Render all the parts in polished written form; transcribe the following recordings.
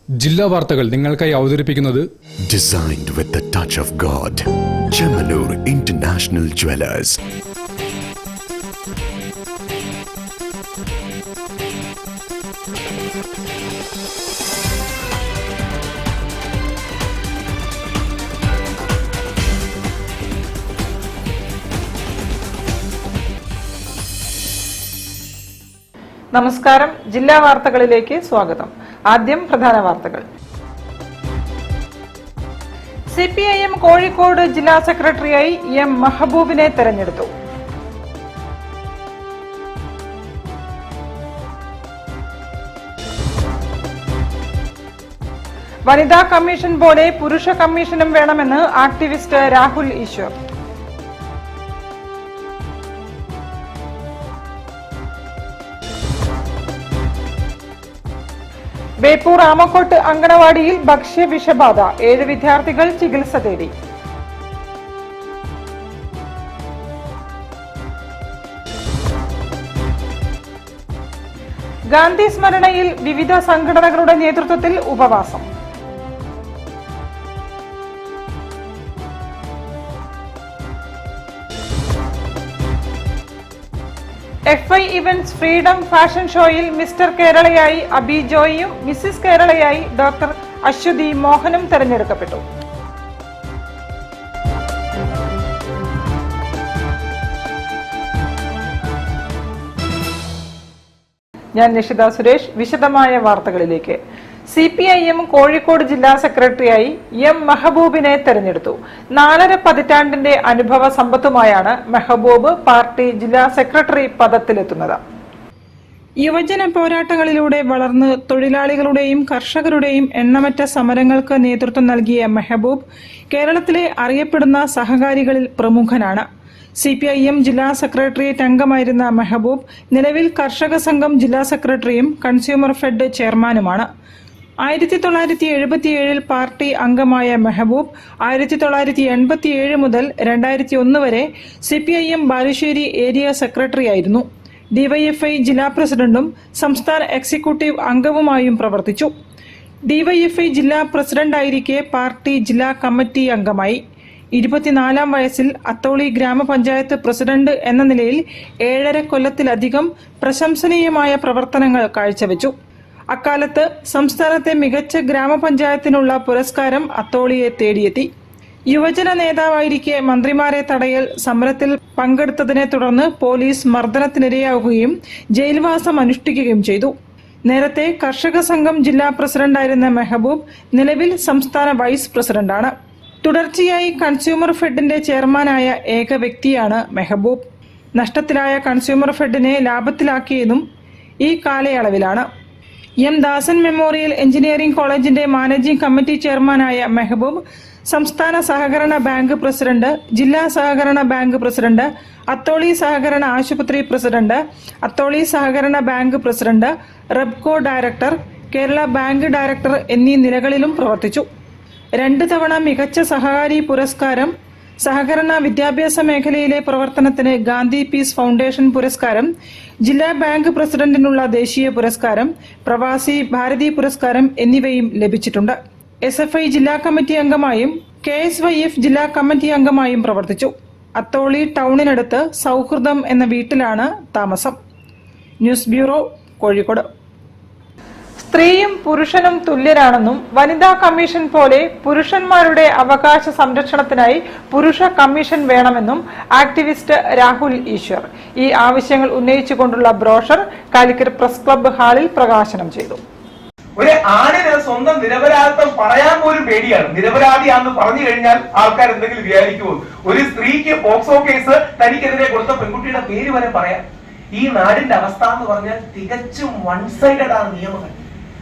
ജില്ലാ വാർത്തകൾ നിങ്ങൾക്കായി അവതരിപ്പിക്കുന്നത് Designed with the touch of God. Chemanur International Jewelers. നമസ്കാരം. ജില്ലാ വാർത്തകളിലേക്ക് സ്വാഗതം. ആദ്യം പ്രധാന വാർത്തകൾ. സിപിഐഎം കോഴിക്കോട് ജില്ലാ സെക്രട്ടറിയായി എം മെഹബൂബിനെ തെരഞ്ഞെടുത്തു. വനിതാ കമ്മീഷൻ പോലെ പുരുഷ കമ്മീഷനും വേണമെന്ന് ആക്ടിവിസ്റ്റ് രാഹുൽ ഈശ്വർ. ബേപ്പൂർ ആമക്കോട്ട് അങ്കണവാടിയിൽ ഭക്ഷ്യവിഷബാധ, 7 വിദ്യാർത്ഥികൾ ചികിത്സ തേടി. ഗാന്ധി സ്മരണയിൽ വിവിധ സംഘടനകളുടെ നേതൃത്വത്തിൽ ഉപവാസം. FI ഇവന്റ്സ് ഫ്രീഡം ഫാഷൻ ഷോയിൽ മിസ്റ്റർ കേരളയായി അബി ജോയിയും മിസ്സിസ് കേരളയായി ഡോക്ടർ അശ്വതി മോഹനും തെരഞ്ഞെടുക്കപ്പെട്ടു. ഞാൻ നിഷിത സുരേഷ്. വിശദമായ വാർത്തകളിലേക്ക്. സിപിഐഎം കോഴിക്കോട് ജില്ലാ സെക്രട്ടറിയായി എം മെഹബൂബിനെ തെരഞ്ഞെടുത്തു. 4.5 പതിറ്റാണ്ടിന്റെ അനുഭവ സമ്പത്തുമായാണ് മെഹബൂബ് പാർട്ടി ജില്ലാ സെക്രട്ടറി പദത്തിലെത്തുന്നത്. യുവജന പോരാട്ടങ്ങളിലൂടെ വളർന്ന് തൊഴിലാളികളുടെയും കർഷകരുടെയും എണ്ണമറ്റ സമരങ്ങൾക്ക് നേതൃത്വം നൽകിയ മെഹബൂബ് കേരളത്തിലെ അറിയപ്പെടുന്ന സഹകാരികളിൽ പ്രമുഖനാണ്. സിപിഐഎം ജില്ലാ സെക്രട്ടേറിയറ്റ് അംഗമായിരുന്ന മെഹബൂബ് നിലവിൽ കർഷക സംഘം ജില്ലാ സെക്രട്ടറിയും കൺസ്യൂമർ ഫെഡ് ചെയർമാനുമാണ്. 1977 പാർട്ടി അംഗമായ മെഹബൂബ് 1987 മുതൽ 2001 വരെ സിപിഐഎം ബാലുശ്ശേരി ഏരിയ സെക്രട്ടറിയായിരുന്നു. ഡിവൈഎഫ്ഐ ജില്ലാ പ്രസിഡന്റും സംസ്ഥാന എക്സിക്യൂട്ടീവ് അംഗവുമായും പ്രവർത്തിച്ചു. ഡിവൈഎഫ്ഐ ജില്ലാ പ്രസിഡന്റായിരിക്കെ പാർട്ടി ജില്ലാ കമ്മിറ്റി അംഗമായി. 24-ാം വയസ്സിൽ അത്തോളി ഗ്രാമപഞ്ചായത്ത് പ്രസിഡന്റ് എന്ന നിലയിൽ 7.5 കൊല്ലത്തിലധികം പ്രശംസനീയമായ പ്രവർത്തനങ്ങൾ കാഴ്ചവെച്ചു. അക്കാലത്ത് സംസ്ഥാനത്തെ മികച്ച ഗ്രാമപഞ്ചായത്തിനുള്ള പുരസ്കാരം അത്തോളിയെ തേടിയെത്തി. യുവജന നേതാവായിരിക്കെ മന്ത്രിമാരെ തടയൽ സമരത്തിൽ പങ്കെടുത്തതിനെ തുടർന്ന് പോലീസ് മർദ്ദനത്തിനിരയാവുകയും ജയിൽവാസം അനുഷ്ഠിക്കുകയും ചെയ്തു. നേരത്തെ കർഷക സംഘം ജില്ലാ പ്രസിഡന്റായിരുന്ന മെഹബൂബ് നിലവിൽ സംസ്ഥാന വൈസ് പ്രസിഡന്റാണ്. തുടർച്ചയായി കൺസ്യൂമർ ഫെഡിന്റെ ചെയർമാനായ ഏക വ്യക്തിയാണ് മെഹബൂബ്. നഷ്ടത്തിലായ കൺസ്യൂമർ ഫെഡിനെ ലാഭത്തിലാക്കിയതും ഈ കാലയളവിലാണ്. എം ദാസൻ മെമ്മോറിയൽ എഞ്ചിനീയറിംഗ് കോളേജിന്റെ മാനേജിംഗ് കമ്മിറ്റി ചെയർമാനായ മെഹബൂബ് സംസ്ഥാന സഹകരണ ബാങ്ക് പ്രസിഡന്റ്, ജില്ലാ സഹകരണ ബാങ്ക് പ്രസിഡന്റ്, അത്തോളി സഹകരണ ആശുപത്രി പ്രസിഡന്റ്, അത്തോളി സഹകരണ bank president, Rebco director, Kerala bank director എന്നീ നിലകളിലും പ്രവർത്തിച്ചു. 2 തവണ മികച്ച സഹകാരി പുരസ്കാരം, സഹകരണ വിദ്യാഭ്യാസ മേഖലയിലെ പ്രവർത്തനത്തിന് ഗാന്ധി പീസ് ഫൗണ്ടേഷൻ പുരസ്കാരം, ജില്ലാ ബാങ്ക് പ്രസിഡന്റിനുള്ള ദേശീയ പുരസ്കാരം, പ്രവാസി ഭാരതി പുരസ്കാരം എന്നിവയും ലഭിച്ചിട്ടുണ്ട്. SFI ജില്ലാ കമ്മിറ്റി അംഗമായും KSYF ജില്ലാ കമ്മിറ്റി അംഗമായും പ്രവർത്തിച്ചു. അത്തോളി ടൗണിനടുത്ത് സൗഹൃദം എന്ന വീട്ടിലാണ് താമസം. News bureau, Kozhikode. സ്ത്രീയും പുരുഷനും തുല്യരാണെന്നും വനിതാ കമ്മീഷൻ പോലെ പുരുഷന്മാരുടെ അവകാശ സംരക്ഷണത്തിനായി പുരുഷ കമ്മീഷൻ വേണമെന്നും ആക്ടിവിസ്റ്റ് രാഹുൽ ഈശ്വർ ഈ ആവശ്യങ്ങൾ ഉന്നയിച്ചുകൊണ്ടുള്ള ബ്രോഷർ കാലിക്കറ്റ് പ്രസ് ക്ലബ്ബ് ഹാളിൽ പ്രകാശനം ചെയ്തു. ഒരു ആണിന് സ്വന്തം നിരപരാധിത്വം പറയാൻ പോലും പേടിയാണ്. നിരപരാധിയാണെന്ന് പറഞ്ഞു കഴിഞ്ഞാൽ ആൾക്കാർ എന്തെങ്കിലും വിചാരിക്കുമോ? ഒരു സ്ത്രീക്ക് പോക്സോ കേസ് തനിക്കെതിരെ കൊടുത്ത പെൺകുട്ടിയുടെ പേര് വരെ പറയാം. ഈ നാടിന്റെ അവസ്ഥ എന്ന് പറഞ്ഞാൽ തികച്ചും വൺ സൈഡഡ് ആണ് നിയമങ്ങൾ.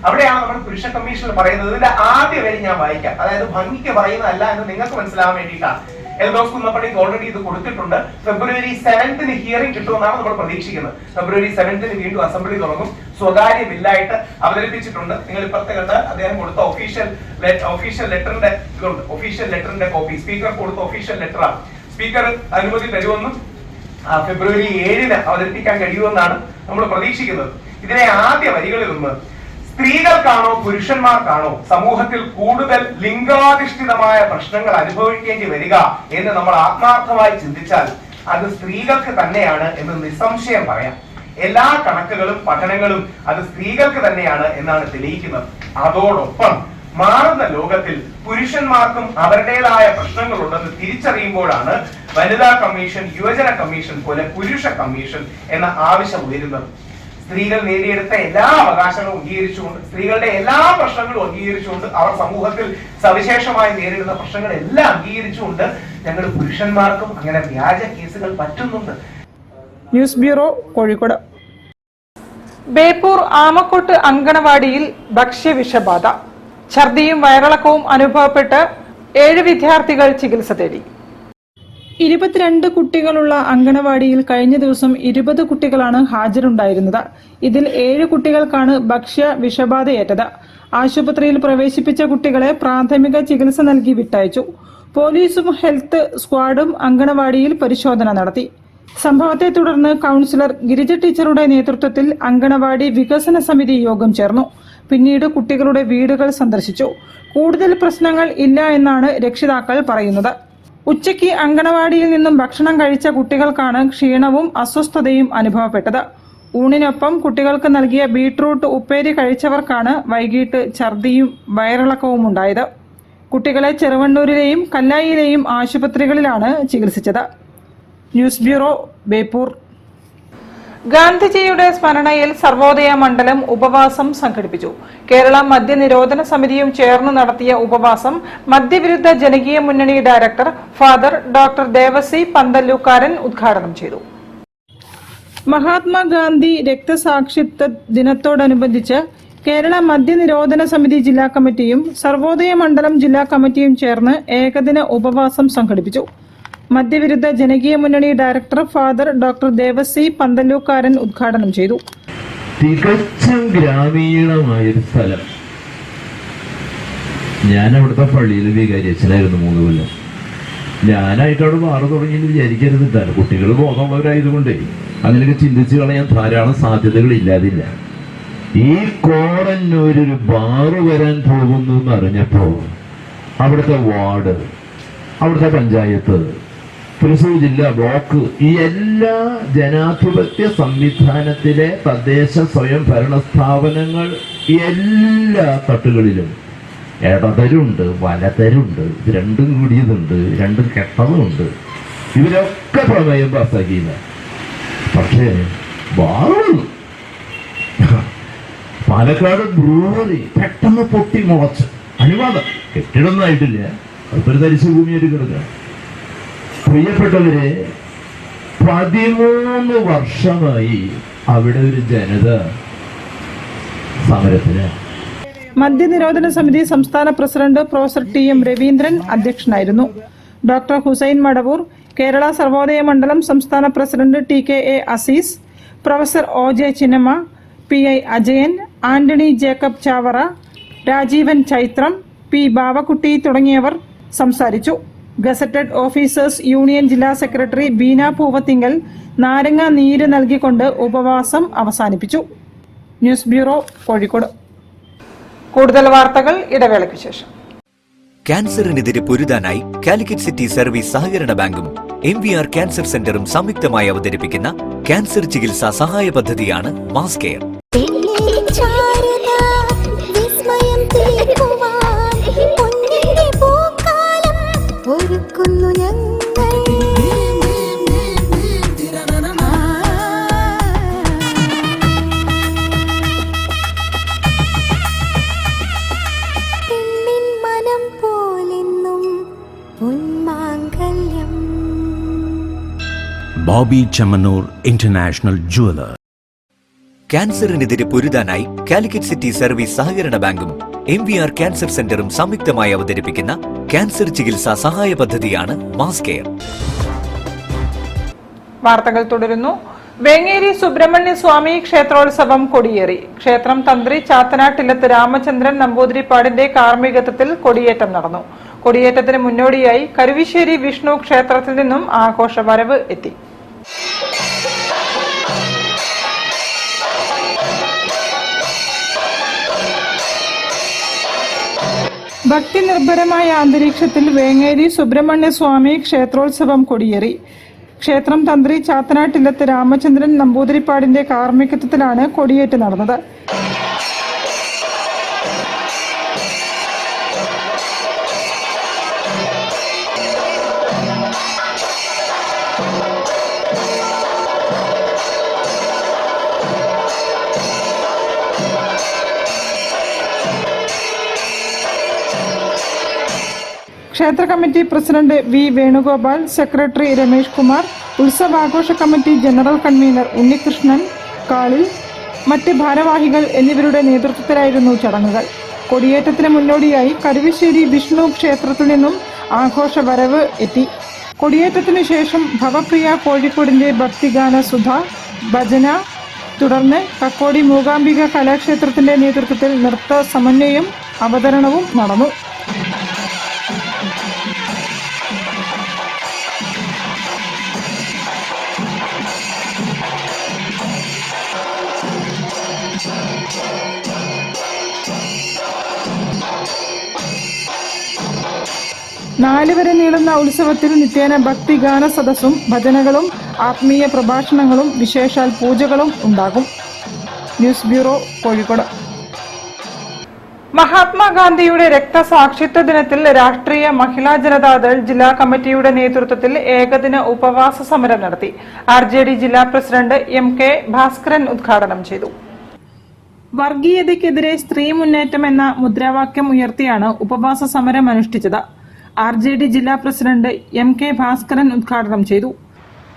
അവിടെയാണ് നമ്മൾ പുരുഷ കമ്മീഷനിൽ പറയുന്നത്. ഇതിന്റെ ആദ്യ വരി ഞാൻ വായിക്കാം. അതായത് ഭംഗിക്ക് പറയുന്നതല്ല എന്ന് നിങ്ങൾക്ക് മനസ്സിലാവാൻ വേണ്ടിയിട്ടാണ്. എൽദോസ് കുന്നപ്പള്ളിക്ക് ഓൾറെഡി ഇത് കൊടുത്തിട്ടുണ്ട്. ഫെബ്രുവരി 7 ഹിയറിംഗ് കിട്ടുമെന്നാണ് നമ്മൾ പ്രതീക്ഷിക്കുന്നത്. ഫെബ്രുവരി 7 വീണ്ടും അസംബ്ലി തുടങ്ങും. സ്വകാര്യ ബില്ലായിട്ട് അവതരിപ്പിച്ചിട്ടുണ്ട്. നിങ്ങൾ ഇപ്പുറത്തെ കണ്ട് അദ്ദേഹം കൊടുത്ത ഒഫീഷ്യൽ ലെറ്ററിന്റെ കോപ്പി സ്പീക്കർ കൊടുത്ത ഒഫീഷ്യൽ ലെറ്ററാണ്. സ്പീക്കർ അനുമതി തരുമെന്നും ഫെബ്രുവരി 7 അവതരിപ്പിക്കാൻ കഴിയുമെന്നാണ് നമ്മൾ പ്രതീക്ഷിക്കുന്നത്. ഇതിലെ ആദ്യ വരികളിൽ ഒന്ന്, സ്ത്രീകൾക്കാണോ പുരുഷന്മാർക്കാണോ സമൂഹത്തിൽ കൂടുതൽ ലിംഗാധിഷ്ഠിതമായ പ്രശ്നങ്ങൾ അനുഭവിക്കേണ്ടി വരിക എന്ന് നമ്മൾ ആത്മാർത്ഥമായി ചിന്തിച്ചാൽ അത് സ്ത്രീകൾക്ക് തന്നെയാണ് എന്ന് നിസ്സംശയം പറയാം. എല്ലാ കണക്കുകളും പഠനങ്ങളും അത് സ്ത്രീകൾക്ക് തന്നെയാണ് എന്നാണ് തെളിയിക്കുന്നത്. അതോടൊപ്പം മാറുന്ന ലോകത്തിൽ പുരുഷന്മാർക്കും അവരുടേതായ പ്രശ്നങ്ങളുണ്ടെന്ന് തിരിച്ചറിയുമ്പോഴാണ് വനിതാ കമ്മീഷൻ, യുവജന കമ്മീഷൻ പോലെ പുരുഷ കമ്മീഷൻ എന്ന ആവശ്യം ഉയരുന്നത്. സ്ത്രീകൾ നേടിയെടുത്ത എല്ലാ അവകാശങ്ങളും അംഗീകരിച്ചുകൊണ്ട്, സ്ത്രീകളുടെ എല്ലാ പ്രശ്നങ്ങളും അംഗീകരിച്ചുകൊണ്ട്, അവർ സമൂഹത്തിൽ സവിശേഷമായി നേരിടുന്ന പ്രശ്നങ്ങളെല്ലാം അംഗീകരിച്ചുകൊണ്ട് ഞങ്ങൾ പുരുഷന്മാർക്കും അങ്ങനെ വ്യാജ കേസുകൾ പറ്റുന്നുണ്ട്. News bureau, Kozhikode. ബേപ്പൂർ ആമക്കോട്ട് അങ്കണവാടിയിൽ ഭക്ഷ്യവിഷബാധ. ഛർദിയും വയറിളക്കവും അനുഭവപ്പെട്ട് 7 വിദ്യാർത്ഥികൾ ചികിത്സ തേടി. 22 കുട്ടികളുള്ള അങ്കണവാടിയിൽ കഴിഞ്ഞ ദിവസം 20 കുട്ടികളാണ് ഹാജരുണ്ടായിരുന്നത്. ഇതിൽ 7 കുട്ടികൾക്കാണ് ഭക്ഷ്യ വിഷബാധയേറ്റത്. ആശുപത്രിയിൽ പ്രവേശിപ്പിച്ച കുട്ടികളെ പ്രാഥമിക ചികിത്സ നൽകി വിട്ടയച്ചു. പോലീസും ഹെൽത്ത് സ്ക്വാഡും അങ്കണവാടിയിൽ പരിശോധന നടത്തി. സംഭവത്തെ തുടർന്ന് കൗൺസിലർ ഗിരിജ ടീച്ചറുടെ നേതൃത്വത്തിൽ അങ്കണവാടി വികസന സമിതി യോഗം ചേർന്നു. പിന്നീട് കുട്ടികളുടെ വീടുകൾ സന്ദർശിച്ചു. കൂടുതൽ പ്രശ്നങ്ങൾ ഇല്ല എന്നാണ് രക്ഷിതാക്കൾ പറയുന്നത്. ഉച്ചയ്ക്ക് അങ്കണവാടിയിൽ നിന്നും ഭക്ഷണം കഴിച്ച കുട്ടികൾക്കാണ് ക്ഷീണവും അസ്വസ്ഥതയും അനുഭവപ്പെട്ടത്. ഊണിനൊപ്പം കുട്ടികൾക്ക് നൽകിയ ബീട്രൂട്ട് ഉപ്പേരി കഴിച്ചവർക്കാണ് വൈകിട്ട് ഛർദിയും വയറിളക്കവും ഉണ്ടായത്. കുട്ടികളെ ചെറുവണ്ണൂരിലെയും കല്ലായിയിലെയും ആശുപത്രികളിലാണ് ചികിത്സിച്ചത്. News bureau, Beypore. ഗാന്ധിജിയുടെ സ്മരണയിൽ സർവോദയ മണ്ഡലം ഉപവാസം സംഘടിപ്പിച്ചു. കേരള മദ്യനിരോധന സമിതിയും ചേർന്ന് നടത്തിയ ഉപവാസം മദ്യവിരുദ്ധ ജനകീയ മുന്നണി ഡയറക്ടർ ഫാദർ ഡോക്ടർ ദേവസി പന്തല്ലൂക്കാരൻ ഉദ്ഘാടനം ചെയ്തു. മഹാത്മാഗാന്ധി രക്തസാക്ഷിത്വ ദിനത്തോടനുബന്ധിച്ച് കേരള മദ്യനിരോധന സമിതി ജില്ലാ കമ്മിറ്റിയും സർവോദയ മണ്ഡലം ജില്ലാ കമ്മിറ്റിയും ചേർന്ന് ഏകദിന ഉപവാസം സംഘടിപ്പിച്ചു. മദ്യവിരുദ്ധ ജനകീയ മുന്നണി ഡയറക്ടർ ഫാദർ ഡോക്ടർ ദേവസി പന്തല്ലൂക്കാരൻ ഉദ്ഘാടനം ചെയ്തു. തികച്ചും ഗ്രാമീണമായൊരു സ്ഥലം. ഞാൻ അവിടുത്തെ പള്ളിയിൽ വികാരിയച്ഛനായിരുന്നു 3 കൊല്ലം. ഞാനായിട്ട് അവിടെ മാറി തുടങ്ങിയെന്ന് വിചാരിക്കരുതിട്ടാണ്. കുട്ടികൾ ബോധമുള്ളവരായതുകൊണ്ടേ അങ്ങനെയൊക്കെ ചിന്തിച്ചു കളയാൻ ധാരാളം സാധ്യതകൾ ഇല്ലാതില്ല. ഈ കോടന്നൂരൊരു ബാറ് വരാൻ പോകുന്നു എന്നറിഞ്ഞപ്പോ അവിടുത്തെ വാർഡ്, അവിടുത്തെ പഞ്ചായത്ത്, തൃശ്ശൂർ ജില്ലാ ബ്ലോക്ക്, ഈ എല്ലാ ജനാധിപത്യ സംവിധാനത്തിലെ തദ്ദേശ സ്വയം ഭരണ സ്ഥാപനങ്ങൾ എല്ലാ തട്ടുകളിലും ഇടതരുണ്ട്, വലതരുണ്ട്, രണ്ടും കൂടിയതുണ്ട്, രണ്ടും കെട്ടതുമുണ്ട്. ഇവരൊക്കെ പ്രമേയം പാസ്സാക്കിയില്ല. പക്ഷേ ബാറുള്ളൂ. പാലക്കാട് ബ്രൂവറി പെട്ടെന്ന് പൊട്ടി മുളച്ച്, അനുവാദം കെട്ടിടൊന്നും ആയിട്ടില്ല, അതൊരു തരിശു ഭൂമിയായിട്ട് കിടക്കുക. പ്രിയപ്പെട്ടവരെ, 13 വർഷമായി അവിടെ ഒരു ജനത സമരത്തിന്. മദ്യനിരോധന സമിതി സംസ്ഥാന പ്രസിഡന്റ് പ്രൊഫസർ ടി.എം. രവീന്ദ്രൻ അധ്യക്ഷനായിരുന്നു. ഡോക്ടർ ഹുസൈൻ മടവൂർ, കേരള സർവോദയ മണ്ഡലം സംസ്ഥാന president T K A. Azeez, professor O J. Chinnamma, P I. Ajayan, Antony Jacob Chavara, Rajeevan Chaithram, P. Bavakkutty തുടങ്ങിയവർ സംസാരിച്ചു. ഗസറ്റഡ് ഓഫീസേഴ്സ് യൂണിയൻ ജില്ലാ സെക്രട്ടറി ബീന പൂവത്തിങ്കൽ നാരങ്ങ നീര് നൽകിക്കൊണ്ട് ഉപവാസം അവസാനിപ്പിച്ചു. News bureau, Kozhikode. കൂടുതൽ വാർത്തകൾ ഇടവേളയ്ക്ക് ശേഷം. ക്യാൻസറിനെതിരെ പൊരുതാനായി കാലിക്കറ്റ് സിറ്റി സർവീസ് സഹകരണ ബാങ്കും MVR ക്യാൻസർ സെന്ററും സംയുക്തമായി അവതരിപ്പിക്കുന്ന ക്യാൻസർ ചികിത്സാ സഹായ പദ്ധതിയാണ് mass care. Bobby Chemmanur international jeweller. ക്യാൻസറിനെതിരെ പൊരുതാനായി കാലിക്കറ്റ് സിറ്റി സർവീസ് സഹകരണ ബാങ്കും MVR ക്യാൻസർ സെന്ററും സംയുക്തമായി അവതരിപ്പിക്കുന്ന ക്യാൻസർ ചികിത്സാ സഹായ പദ്ധതിയാണ് മാസ് കെയർ. വാർത്തകൾ തുടരുന്നു. വേങ്ങേരി സുബ്രഹ്മണ്യ സ്വാമി ക്ഷേത്രോത്സവം കൊടിയേറി. ക്ഷേത്രം തന്ത്രി ചാത്തനാട്ടില്ലത്ത് രാമചന്ദ്രൻ നമ്പൂതിരിപ്പാടിന്റെ കാർമ്മികത്വത്തിൽ കൊടിയേറ്റം നടന്നു. കൊടിയേറ്റത്തിന് മുന്നോടിയായി കരുവിശ്ശേരി വിഷ്ണു ക്ഷേത്രത്തിൽ നിന്നും ആഘോഷവരവ് എത്തി. ഭക്തി നിർഭരമായ അന്തരീക്ഷത്തിൽ വേങ്ങേരി സുബ്രഹ്മണ്യ സ്വാമി ക്ഷേത്രോത്സവം കൊടിയേറി. ക്ഷേത്രം തന്ത്രി ചാത്തനാട്ടില്ലത്ത് രാമചന്ദ്രൻ നമ്പൂതിരിപ്പാടിന്റെ കാർമ്മികത്വത്തിലാണ് കൊടിയേറ്റ് നടന്നത്. ക്ഷേത്ര committee president V Venugopal, secretary Ramesh Kumar, ഉത്സവാഘോഷ committee general convener Unnikrishnan Kalil, മറ്റ് ഭാരവാഹികൾ എന്നിവരുടെ നേതൃത്വത്തിലായിരുന്നു ചടങ്ങുകൾ. കൊടിയേറ്റത്തിന് മുന്നോടിയായി കരുവശ്ശേരി വിഷ്ണു ക്ഷേത്രത്തിൽ നിന്നും ആഘോഷ വരവ് എത്തി. കൊടിയേറ്റത്തിനു ശേഷം ഭവപ്രിയ കോഴിക്കോടിന്റെ ഭക്തിഗാന സുധ, ഭജന, തുടർന്ന് കക്കോടി മൂകാംബിക കലാക്ഷേത്രത്തിന്റെ നേതൃത്വത്തിൽ നൃത്ത സമന്വയം അവതരണവും നടന്നു. നാലുവരെ നീളുന്ന ഉത്സവത്തിൽ നിത്യേന ഭക്തിഗാന സദസ്സും ഭജനകളും ആത്മീയ പ്രഭാഷണങ്ങളും വിശേഷാൽ പൂജകളും ഉണ്ടാകും. News bureau, Kozhikode. മഹാത്മാഗാന്ധിയുടെ രക്തസാക്ഷിത്വ ദിനത്തിൽ രാഷ്ട്രീയ മഹിളാ ജനതാദൾ ജില്ലാ കമ്മിറ്റിയുടെ നേതൃത്വത്തിൽ ഏകദിന ഉപവാസ സമരം നടത്തി. RJD ജില്ലാ പ്രസിഡന്റ് MK ഭാസ്കരൻ ഉദ്ഘാടനം ചെയ്തു. വർഗീയതയ്ക്കെതിരെ സ്ത്രീ മുന്നേറ്റം എന്ന മുദ്രാവാക്യം ഉയർത്തിയാണ് ഉപവാസ സമരം അനുഷ്ഠിച്ചത്. RJD ജില്ലാ പ്രസിഡന്റ് MK ഭാസ്കരൻ ഉദ്ഘാടനം ചെയ്തു.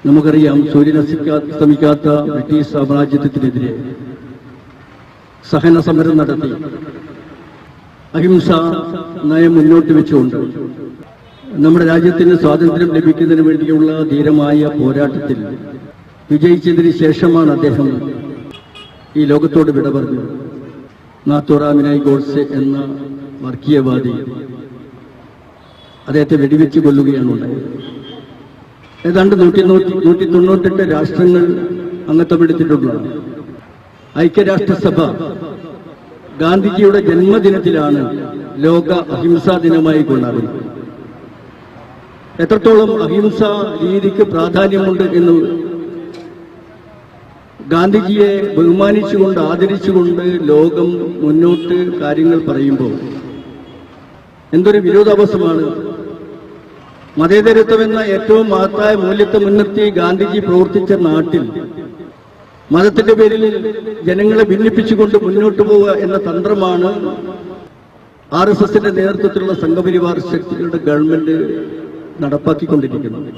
നമുക്കറിയാം, സൂര്യനസ്തമിക്കാത്ത ബ്രിട്ടീഷ് സാമ്രാജ്യത്തിനെതിരെ സഹന സമരം നടത്തി അഹിംസ നയം മുന്നോട്ട് വെച്ചുകൊണ്ട് നമ്മുടെ രാജ്യത്തിന് സ്വാതന്ത്ര്യം ലഭിക്കുന്നതിന് വേണ്ടിയുള്ള ധീരമായ പോരാട്ടത്തിൽ വിജയിച്ചതിന് ശേഷമാണ് അദ്ദേഹം ഈ ലോകത്തോട് വിട പറഞ്ഞു. നാഥുറാം വിനായ് ഗോഡ്സെ എന്ന വർഗീയവാദി അദ്ദേഹത്തെ വെടിവെച്ച് കൊല്ലുകയാണ് ഉണ്ടായത്. ഏതാണ്ട് 198 രാഷ്ട്രങ്ങൾ അംഗത്വമെടുത്തിട്ടുള്ളതാണ്. ഐക്യരാഷ്ട്രസഭ ഗാന്ധിജിയുടെ ജന്മദിനത്തിലാണ് ലോക അഹിംസാ ദിനമായി കൊണ്ടാടുന്നത്. എത്രത്തോളം അഹിംസാ രീതിക്ക് പ്രാധാന്യമുണ്ട് എന്ന് ഗാന്ധിജിയെ ബഹുമാനിച്ചുകൊണ്ട് ആദരിച്ചുകൊണ്ട് ലോകം മുന്നോട്ട് കാര്യങ്ങൾ പറയുമ്പോൾ എന്തൊരു വിരോധാഭാസമാണ്. മതേതരത്വം എന്ന ഏറ്റവും മഹത്തായ മൂല്യത്തെ മുൻനിർത്തി ഗാന്ധിജി പ്രവർത്തിച്ച നാട്ടിൽ മതത്തിന്റെ പേരിൽ ജനങ്ങളെ ഭിന്നിപ്പിച്ചുകൊണ്ട് മുന്നോട്ട് പോവുക എന്ന തന്ത്രമാണ് RSSന്റെ നേതൃത്വത്തിലുള്ള സംഘപരിവാർ ശക്തികളുടെ ഗവൺമെന്റ് നടപ്പാക്കിക്കൊണ്ടിരിക്കുന്നത്.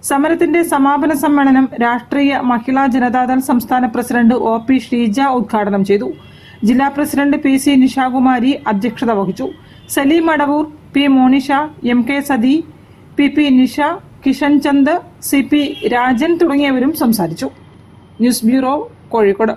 സമരത്തിന്റെ സമാപന സമ്മേളനം രാഷ്ട്രീയ മഹിളാ ജനതാദൾ സംസ്ഥാന പ്രസിഡന്റ് OP ഷീജ ഉദ്ഘാടനം ചെയ്തു. ജില്ലാ പ്രസിഡന്റ് PC നിഷാകുമാരി അധ്യക്ഷത വഹിച്ചു. Saleem Adavoor, P Monisha, MK sati, PP Nisha, Kishan Chand, CP Rajan തുടങ്ങിയവരും സംസാരിച്ചു. News bureau, Kozhikode.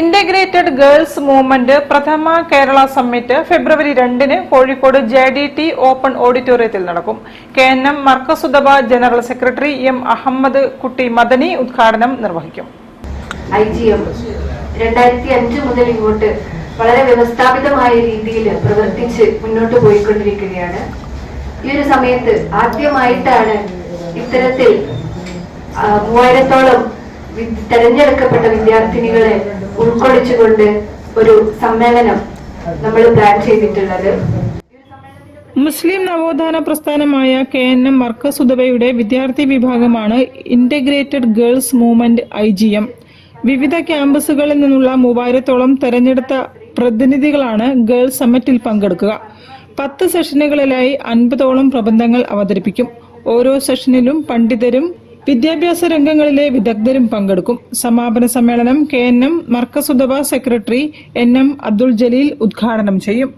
Integrated girls movement പ്രഥമ Kerala summit February 2 Kozhikode JDT open ഓഡിറ്റോറിയത്തിൽ നടക്കും. KNM Markazuddawa general secretary M Ahmed Kutty Madani ഉദ്ഘാടനം നിർവഹിക്കും. IGM 2005 മുതൽ ഇങ്ങോട്ട് വളരെ വ്യവസ്ഥാപിതമായ രീതിയിൽ പ്രവർത്തിച്ച് മുന്നോട്ട് പോയിക്കൊണ്ടിരിക്കുകയാണ്. ഈ ഒരു സമയത്ത് ആദ്യമായിട്ടാണ് ഇത്തരത്തിൽ 3000-ഓളം തെരഞ്ഞെടുക്കപ്പെട്ട വിദ്യാർത്ഥിനികളെ ഉൾക്കൊള്ളിച്ചുകൊണ്ട് ഒരു സമ്മേളനം നമ്മൾ പ്ലാൻ ചെയ്തിട്ടുള്ളത്. മുസ്ലിം നവോത്ഥാന പ്രസ്ഥാനമായ KNM മർക്കസുദബയുടെ വിദ്യാർത്ഥി വിഭാഗമാണ് ഇന്റഗ്രേറ്റഡ് ഗേൾസ് മൂവ്മെന്റ് IGM. വിവിധ ക്യാമ്പസുകളിൽ നിന്നുള്ള 3000-ഓളം തെരഞ്ഞെടുത്ത പ്രതിനിധികളാണ് ഗേൾസ് സമ്മിറ്റിൽ പങ്കെടുക്കുക. 10 സെഷനുകളിലായി 50-ഓളം പ്രബന്ധങ്ങൾ അവതരിപ്പിക്കും. ഓരോ സെഷനിലും പണ്ഡിതരും വിദ്യാഭ്യാസ രംഗങ്ങളിലെ വിദഗ്ധരും പങ്കെടുക്കും. സമാപന സമ്മേളനം KNM Markazuddawa secretary NM Abdul Jaleel ഉദ്ഘാടനം ചെയ്യും.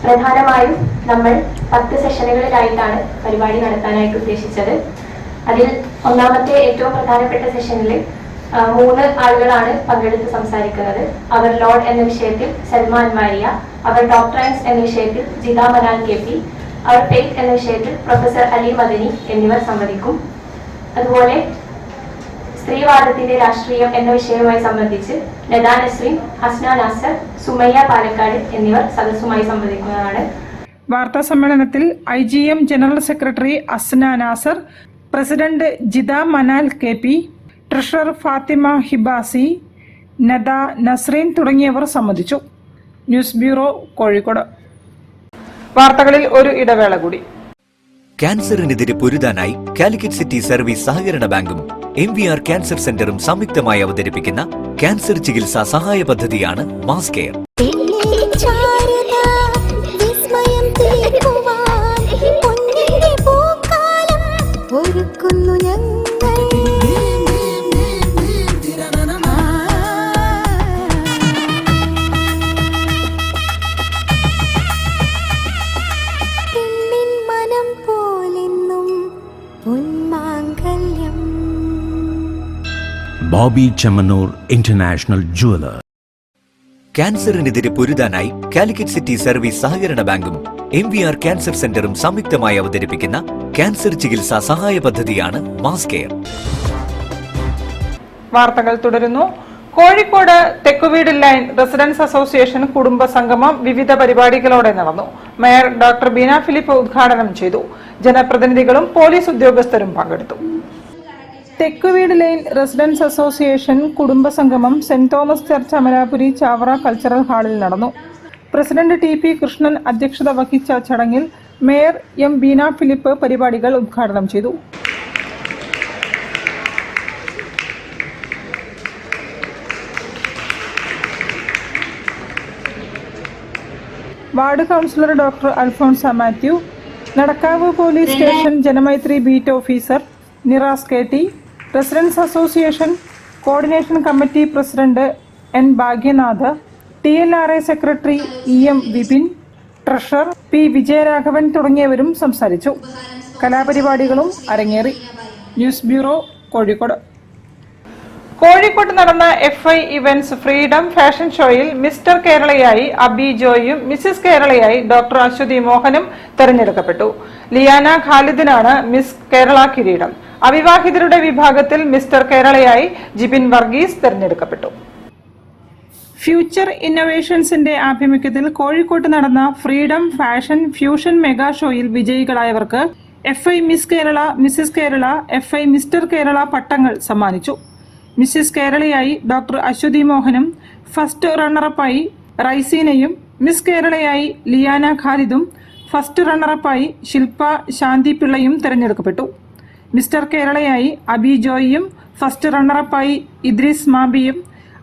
പ്രധാനമായും നമ്മൾ 10 സെഷനുകളിലായിട്ടാണ് പരിപാടി നടത്താനായിട്ട് ഉദ്ദേശിച്ചത്. അതിൽ ഒന്നാമത്തെ ഏറ്റവും പ്രധാനപ്പെട്ട സെഷനിൽ 3 ആളുകളാണ് പങ്കെടുത്ത് സംസാരിക്കുന്നത്. അവർ ലോഡ് എന്ന വിഷയത്തിൽ സൽമാൻ മാരിയ, അവർ ഡോക്ടറൈൻസ് എന്ന വിഷയത്തിൽ ജിദ മനാൽ KP, അവർ ഫെയ്ത്ത് എന്ന വിഷയത്തിൽ പ്രൊഫസർ അലി മദനി എന്നിവർ സംവദിക്കും. അതുപോലെ സ്ത്രീവാദത്തിന്റെ രാഷ്ട്രീയം എന്ന വിഷയവുമായി സംബന്ധിച്ച് ലതാ നസ്രീൻ, ഹസ്ന നാസർ, സുമയ്യ പാലക്കാട് എന്നിവർ സദസ്സുമായി സംബന്ധിക്കുന്നതാണ്. വാർത്താ സമ്മേളനത്തിൽ IGM general secretary Asna Nasar, president Jida Manal KP, treasurer Fathima Hibasi, Nada Nasreen തുടങ്ങിയവർ സംബന്ധിച്ചു. News bureau, Kozhikode. വാർത്തകളിൽ ഒരു ഇടവേള കൂടി. ക്യാൻസറിനെതിരെ പൊരുതാനായി കാലിക്കറ്റ് സിറ്റി സർവീസ് സഹകരണ ബാങ്കും MVR ക്യാൻസർ സെന്ററും സംയുക്തമായി അവതരിപ്പിക്കുന്ന ക്യാൻസർ ചികിത്സാ സഹായ പദ്ധതിയാണ് mass care. Bobby Chamanur International Jeweler. ക്യാൻസറിനെതിരെ പൊരുതാനായി കാലിക്കറ്റ് സിറ്റി സർവീസ് സഹകരണ ബാങ്കും MVR ക്യാൻസർ സെന്ററും സംയുക്തമായി അവതരിപ്പിക്കുന്ന ക്യാൻസർ ചികിത്സാ സഹായ പദ്ധതിയാണ് മാസ് കെയർ. വാർത്തകൾ തുടരുന്നു. കോഴിക്കോട് തെക്കുവീട് ലൈൻ റെസിഡൻസ് അസോസിയേഷൻ കുടുംബ സംഗമം വിവിധ പരിപാടികളോടെ നടന്നു. മേയർ ഡോക്ടർ ബീന ഫിലിപ്പ് ഉദ്ഘാടനം ചെയ്തു. ജനപ്രതിനിധികളും പോലീസ് ഉദ്യോഗസ്ഥരും പങ്കെടുത്തു. തെക്കുവീട് ലൈൻ റെസിഡൻസ് അസോസിയേഷൻ കുടുംബ സംഗമം saint Thomas church Amarapuri Chavara cultural ഹാളിൽ നടന്നു. പ്രസിഡന്റ് TP കൃഷ്ണൻ അധ്യക്ഷത വഹിച്ച ചടങ്ങിൽ മേയർ M ബീന ഫിലിപ്പ് പരിപാടികൾ ഉദ്ഘാടനം ചെയ്തു. Ward councillor doctor Alphonsa Mathew, Nadakkavu police station Janamaithri beat officer Niras KT, residence association coordination committee president N Bhagyanath, TLRA secretary EM Vipin, treasurer P Vijayaraghavan തുടങ്ങിയവരും സംസാരിച്ചു. കലാപരിപാടികളും അരങ്ങേറി. News bureau, Kozhikode. കോഴിക്കോട്ട് നടന്ന FI ഇവന്റ്സ് ഫ്രീഡം ഫാഷൻ ഷോയിൽ മിസ്റ്റർ കേരളയായി അബി ജോയും മിസ്സിസ് കേരളയായി ഡോക്ടർ അശ്വതി മോഹനും തെരഞ്ഞെടുക്കപ്പെട്ടു. ലിയാന ഖാലിദിനാണ് മിസ് കേരള കിരീടം. അവിവാഹിതരുടെ വിഭാഗത്തിൽ മിസ്റ്റർ കേരളയായി ജിബിൻ വർഗീസ് തെരഞ്ഞെടുക്കപ്പെട്ടു. ഫ്യൂച്ചർ ഇന്നോവേഷൻസിന്റെ ആഭിമുഖ്യത്തിൽ കോഴിക്കോട്ട് നടന്ന ഫ്രീഡം ഫാഷൻ ഫ്യൂഷൻ മെഗാ ഷോയിൽ വിജയികളായവർക്ക് FI miss Kerala, Mrs Kerala, FI Mr Kerala പട്ടങ്ങൾ സമ്മാനിച്ചു. മിസ്സിസ് കേരളയായി ഡോക്ടർ അശ്വതി മോഹനും ഫസ്റ്റ് റണ്ണറപ്പായി റൈസീനയും, മിസ് കേരളയായി ലിയാന ഖാലിദും ഫസ്റ്റ് റണ്ണറപ്പായി ശില്പ ശാന്തി പിള്ളയും തെരഞ്ഞെടുക്കപ്പെട്ടു. മിസ്റ്റർ കേരളയായി അബി ജോയിയും ഫസ്റ്റ് റണ്ണറപ്പായി ഇദ്രീസ് മാബിയും,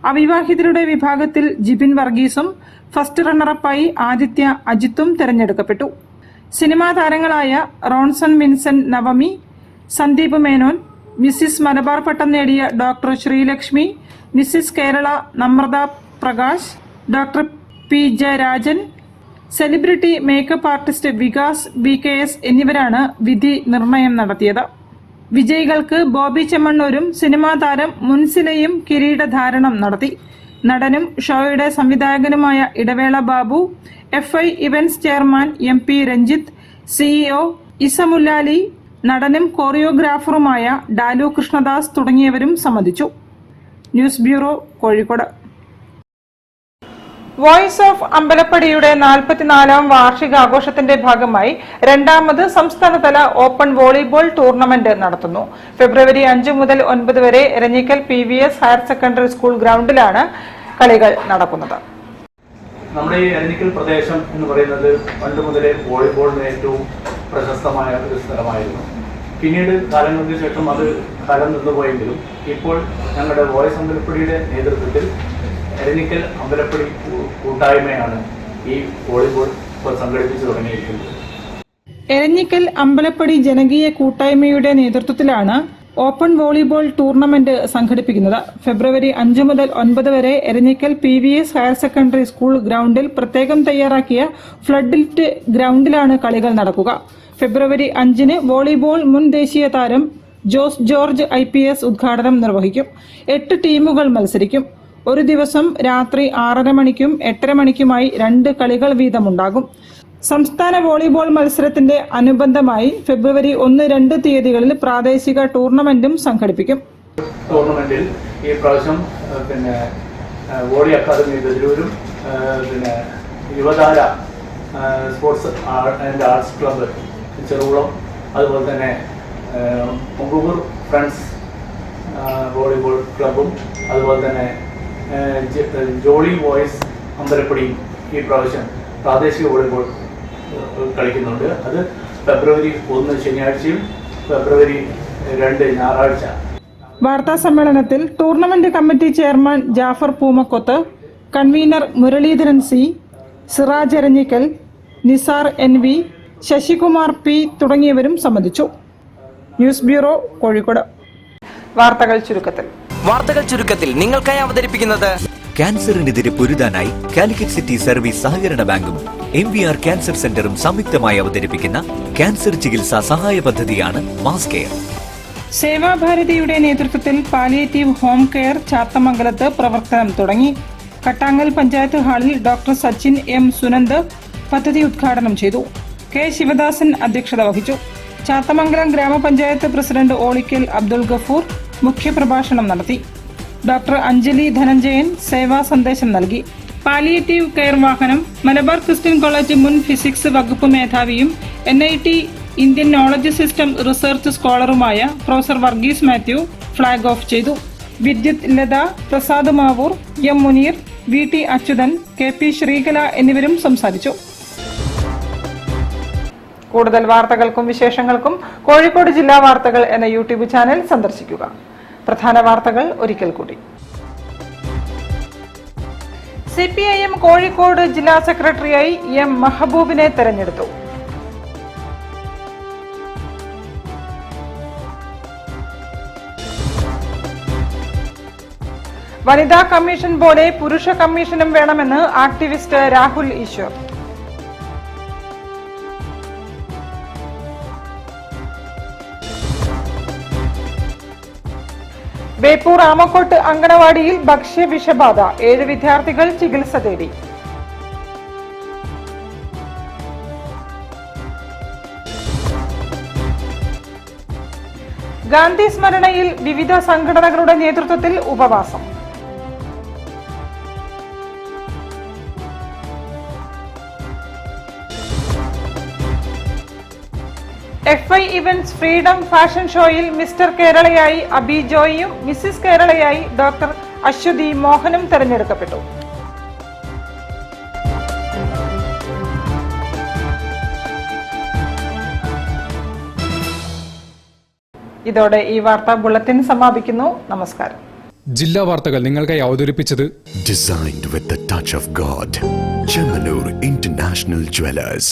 അവിവാഹിതരുടെ വിഭാഗത്തിൽ ജിബിൻ വർഗീസും ഫസ്റ്റ് റണ്ണറപ്പായി ആദിത്യ അജിത്തും തെരഞ്ഞെടുക്കപ്പെട്ടു. സിനിമാ താരങ്ങളായ റോൺസൺ വിൻസെന്റ് നവമി, സന്ദീപ് മേനോൻ, മിസ്സിസ് മലബാർ പട്ടം നേടിയ doctor Sreelakshmi, Mrs Kerala Namratha Prakash, doctor P Jayarajan, celebrity makeup artist Vikas BKS എന്നിവരാണ് വിധി നിർണയം നടത്തിയത്. വിജയികൾക്ക് ബോബി ചെമ്മണ്ണൂരും സിനിമാ താരം മുൻസിലയും കിരീടധാരണം നടത്തി. നടനും ഷോയുടെ സംവിധായകനുമായ Idavela Babu, FI events chairman MP Ranjith, CEO ഇസമുല്ലാലി, നടനും കോറിയോഗ്രാഫറുമായ ഡാലു കൃഷ്ണദാസ് തുടങ്ങിയവരും സംബന്ധിച്ചു. News bureau, Kozhikode. Voice of അമ്പലപ്പടിയുടെ 44ാം വാർഷികാഘോഷത്തിന്റെ ഭാഗമായി രണ്ടാമത് സംസ്ഥാനതല ഓപ്പൺ വോളിബോൾ ടൂർണമെന്റ് നടത്തുന്നു. ഫെബ്രുവരി 5 മുതൽ 9 വരെ Eranhikkal PVS higher secondary school ഗ്രൗണ്ടിലാണ് കളികൾ നടക്കുന്നത്. നമ്മുടെ ഈ എരഞ്ഞിക്കൽ പ്രദേശം എന്ന് പറയുന്നത് പണ്ട് മുതലേ വോളിബോളിന് ഏറ്റവും പ്രശസ്തമായ ഒരു സ്ഥലമായിരുന്നു. പിന്നീട് കാലങ്ങൾക്ക് ശേഷം അത് കാലം നിന്നുപോയെങ്കിലും ഇപ്പോൾ ഞങ്ങളുടെ വോയിസ് അമ്പലപ്പടിയുടെ നേതൃത്വത്തിൽ എരഞ്ഞിക്കൽ അമ്പലപ്പടി കൂട്ടായ്മയാണ് ഈ വോളിബോൾ ഇപ്പോൾ സംഘടിപ്പിച്ചു തുടങ്ങിയിരിക്കുന്നത്. എരഞ്ഞിക്കൽ അമ്പലപ്പടി ജനകീയ കൂട്ടായ്മയുടെ നേതൃത്വത്തിലാണ് ഓപ്പൺ വോളിബോൾ ടൂർണമെന്റ് സംഘടിപ്പിക്കുന്നത്. ഫെബ്രുവരി 5 മുതൽ 9 വരെ Eranhikkal PVS higher secondary school ഗ്രൗണ്ടിൽ പ്രത്യേകം തയ്യാറാക്കിയ ഫ്ലഡ് ലിറ്റ് ഗ്രൗണ്ടിലാണ് കളികൾ നടക്കുക. ഫെബ്രുവരി 5-ന് വോളിബോൾ മുൻ ദേശീയ താരം ജോസ് ജോർജ് IPS ഉദ്ഘാടനം നിർവഹിക്കും. 8 ടീമുകൾ മത്സരിക്കും. ഒരു ദിവസം രാത്രി 6:30 മണിക്കും 8:30 മണിക്കുമായി 2 കളികൾ വീതമുണ്ടാകും. സംസ്ഥാന വോളിബോൾ മത്സരത്തിന്റെ അനുബന്ധമായി ഫെബ്രുവരി 1, 2 തീയതികളിൽ പ്രാദേശിക ടൂർണമെന്റും സംഘടിപ്പിക്കും. ടൂർണമെന്റിൽ ഈ പ്രാവശ്യം പിന്നെ വോളി അക്കാദമി ബദിരൂരും പിന്നെ യുവതാര sports and arts club Cherukulam, അതുപോലെ തന്നെ മുങ്കൂർ ഫ്രണ്ട്സ് വോളിബോൾ ക്ലബ്ബും, അതുപോലെ തന്നെ ജോളി ബോയ്സ് അമ്പലപ്പടിയും ഈ പ്രാവശ്യം പ്രാദേശിക വോളിബോൾ കളിക്കുന്നുണ്ട്. അത് ഫെബ്രുവരി 1 ശനിയാഴ്ചയും ഫെബ്രുവരി 2 ഞായറാഴ്ച. വാർത്താ സമ്മേളനത്തിൽ tournament committee chairman Jafar Poomakkoth, convener Muralidharan C, Siraj Eranhikkal, Nisar NV, Sasikumar P തുടങ്ങിയവരും സംബന്ധിച്ചു. News bureau, Kozhikode. വാർത്തകൾ ചുരുക്കത്തിൽ നിങ്ങൾക്കായി അവതരിപ്പിക്കുന്നത് ക്യാൻസറിനെതിരെ പൊരുതാനായി കാലിക്കറ്റ് സിറ്റി സർവീസ് സഹകരണ ബാങ്കും MVR ക്യാൻസർ സെന്ററും സംയുക്തമായി അവതരിപ്പിക്കുന്ന ക്യാൻസർ ചികിത്സാ സഹായ പദ്ധതിയാണ് മാസ് കെയർ. സേവാഭാരതിയുടെ നേതൃത്വത്തിൽ പാലിയേറ്റീവ് ഹോം കെയർ ചാത്തമംഗലത്ത് പ്രവർത്തനം തുടങ്ങി. കട്ടാങ്ങൽ പഞ്ചായത്ത് ഹാളിൽ ഡോക്ടർ സച്ചിൻ M സുനന്ദ് പദ്ധതി ഉദ്ഘാടനം ചെയ്തു. K ശിവദാസൻ അധ്യക്ഷത വഹിച്ചു. ചാത്തമംഗലം ഗ്രാമപഞ്ചായത്ത് പ്രസിഡന്റ് ഓളിക്കൽ അബ്ദുൾ ഗഫൂർ മുഖ്യപ്രഭാഷണം നടത്തി. ഡോക്ടർ അഞ്ജലി ധനഞ്ജയൻ സേവാ സന്ദേശം നൽകി. പാലിയേറ്റീവ് കെയർ വാഹനം മലബാർ ക്രിസ്ത്യൻ കോളേജ് മുൻ ഫിസിക്സ് വകുപ്പ് മേധാവിയും NIT Indian knowledge system research സ്കോളറുമായ professor Varghese Mathew flag off ചെയ്തു. Vidyut Latha, Prasad Mavoor, M Muneer, VT Achuthan, KP Sreekala എന്നിവരും സംസാരിച്ചു. കൂടുതൽ വാർത്തകൾക്കും വിശേഷങ്ങൾക്കും കോഴിക്കോട് ജില്ലാ വാർത്തകൾ എന്ന YouTube ചാനൽ സന്ദർശിക്കുക. പ്രധാന വാർത്തകൾ ഒരിക്കൽ കൂടി. CPIM കോഴിക്കോട് ജില്ലാ സെക്രട്ടറിയായി M മെഹബൂബിനെ തെരഞ്ഞെടുത്തു. വനിതാ കമ്മീഷൻ പോലെ പുരുഷ കമ്മീഷനും വേണമെന്ന് ആക്ടിവിസ്റ്റ് രാഹുൽ ഈശ്വർ. ബേപ്പൂർ ആമക്കോട്ട് അങ്കണവാടിയിൽ ഭക്ഷ്യ വിഷബാധ, 7 വിദ്യാർത്ഥികൾ ചികിത്സ തേടി. ഗാന്ധി സ്മരണയിൽ വിവിധ സംഘടനകളുടെ നേതൃത്വത്തിൽ ഉപവാസം. FI ഇവന്റ്സ് ഫ്രീഡം ഫാഷൻ ഷോയിൽ മിസ്റ്റർ കേരളയായി അബി ജോയിയും മിസ്സിസ് കേരളയായി ഡോക്ടർ അശ്വതി മോഹനും തെരഞ്ഞെടുക്കപ്പെട്ടു. ഇതോടെ ഈ വാർത്താ ബുള്ളറ്റിൻ സമാപിക്കുന്നു. നമസ്കാരം. ജില്ലാ വാർത്തകൾ നിങ്ങൾക്കായി അവതരിപ്പിച്ചത് Designed with the touch of God. Chemanur International Jewelers.